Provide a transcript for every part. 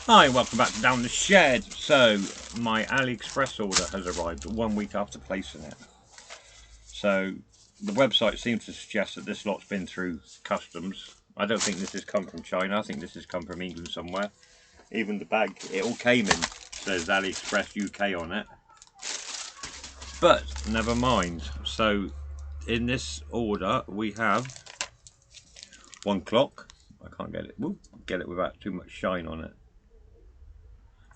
Hi, welcome back to Down the Shed. So, my AliExpress order has arrived 1 week after placing it. So, the website seems to suggest that this lot's been through customs. I don't think this has come from China. I think this has come from England somewhere. Even the bag it all came in says AliExpress UK on it. But, never mind. So, in this order, we have one clock. I can't get it without too much shine on it.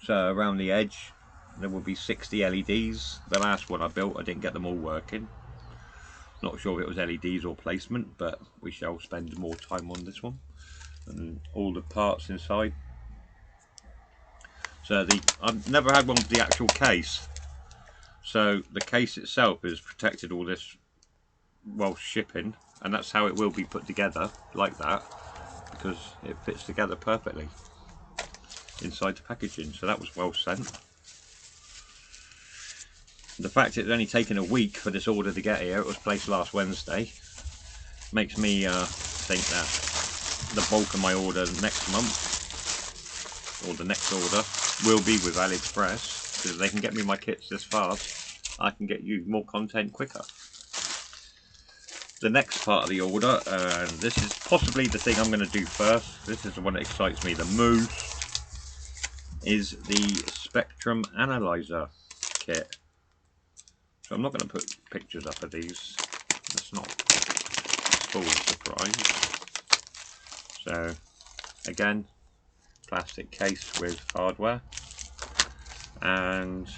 So around the edge there will be 60 LEDs. The last one I built, I didn't get them all working. Not sure if it was LEDs or placement, but we shall spend more time on this one. And all the parts inside. So I've never had one with the actual case. So the case itself has protected all this while shipping, and that's how it will be put together, like that, because it fits together perfectly inside the packaging. So that was well sent. The fact it's only taken a week for this order to get here, it was placed last Wednesday, makes me think that the bulk of my order next month, or the next order, will be with AliExpress, because if they can get me my kits this fast, I can get you more content quicker. The next part of the order, and this is possibly the thing I'm going to do first, this is the one that excites me the most, is the Spectrum Analyzer kit. So I'm not going to put pictures up of these, that's not full surprise. So again, plastic case with hardware, and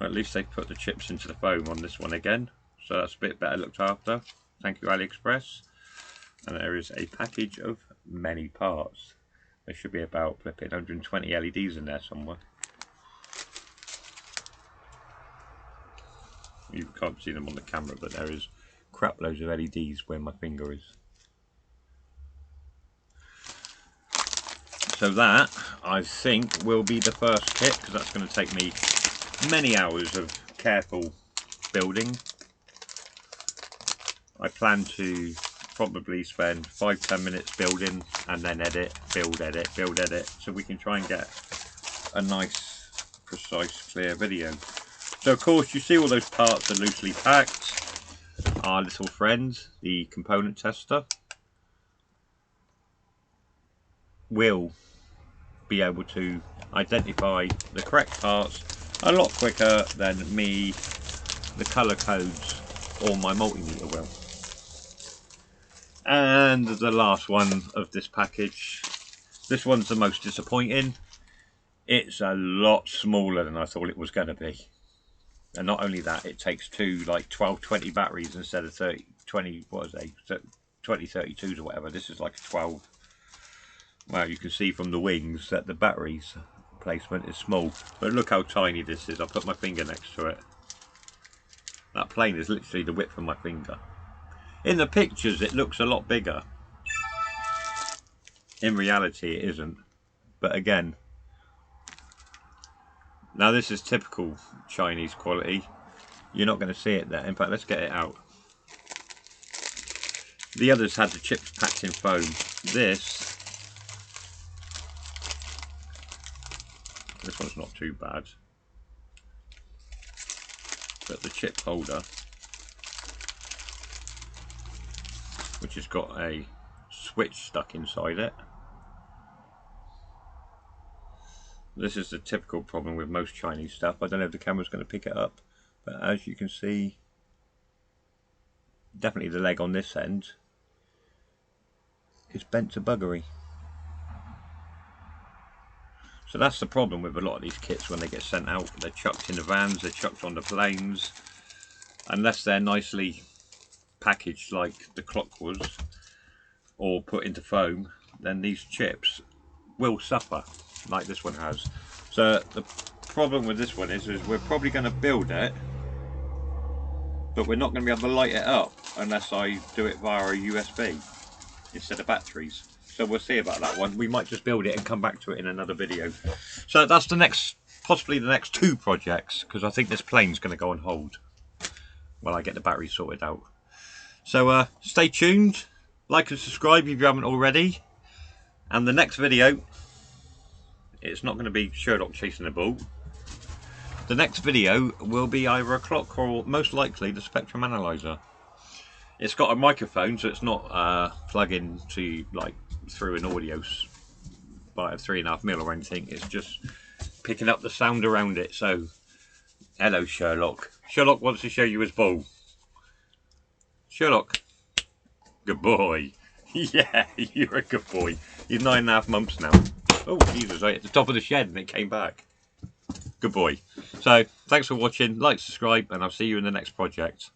at least they put the chips into the foam on this one again, so that's a bit better looked after. Thank you AliExpress. And there is a package of many parts. There should be about flipping 120 LEDs in there somewhere. You can't see them on the camera, but there is crap loads of LEDs where my finger is. So that, I think, will be the first kit, because that's going to take me many hours of careful building. I plan to probably spend 5-10 minutes building and then edit, build, edit, so we can try and get a nice, precise, clear video. So of course you see all those parts are loosely packed. Our little friend, the component tester, will be able to identify the correct parts a lot quicker than me, the colour codes, or my multimeter will. And the last one of this package, this one's the most disappointing. It's a lot smaller than I thought it was going to be. And not only that, it takes two like 12-20 batteries instead of 30-20, what is they, 20-32s or whatever. This is like a 12. Well, you can see from the wings that the batteries placement is small, but look how tiny this is. I'll put my finger next to it. That plane is literally the width of my finger. In the pictures it looks a lot bigger. In reality it isn't. But again, now this is typical Chinese quality. You're not going to see it there. In fact, let's get it out. The others had the chips packed in foam. This one's not too bad. But the chip holder, which has got a switch stuck inside it. This is the typical problem with most Chinese stuff. I don't know if the camera's going to pick it up, but as you can see, definitely the leg on this end is bent to buggery. So that's the problem with a lot of these kits when they get sent out. They're chucked in the vans, they're chucked on the planes. Unless they're nicely packaged like the clock was, or put into foam, then these chips will suffer like this one has. So the problem with this one is we're probably going to build it, but we're not going to be able to light it up unless I do it via a USB instead of batteries. So we'll see about that one. We might just build it and come back to it in another video. So that's the next, possibly the next 2 projects, because I think this plane's going to go on hold while I get the battery sorted out. So stay tuned, like and subscribe if you haven't already, and the next video It's not going to be Sherlock chasing a ball. The next video will be either a clock or most likely the spectrum analyzer. It's got a microphone, so it's not plugging to like through an audio by a 3.5mm or anything. It's just picking up the sound around it. So, hello Sherlock. Sherlock wants to show you his ball. Sherlock, good boy. Yeah, you're a good boy. He's 9.5 months now. Oh Jesus, right at the top of the shed and it came back. Good boy. So, thanks for watching. Like, subscribe, and I'll see you in the next project.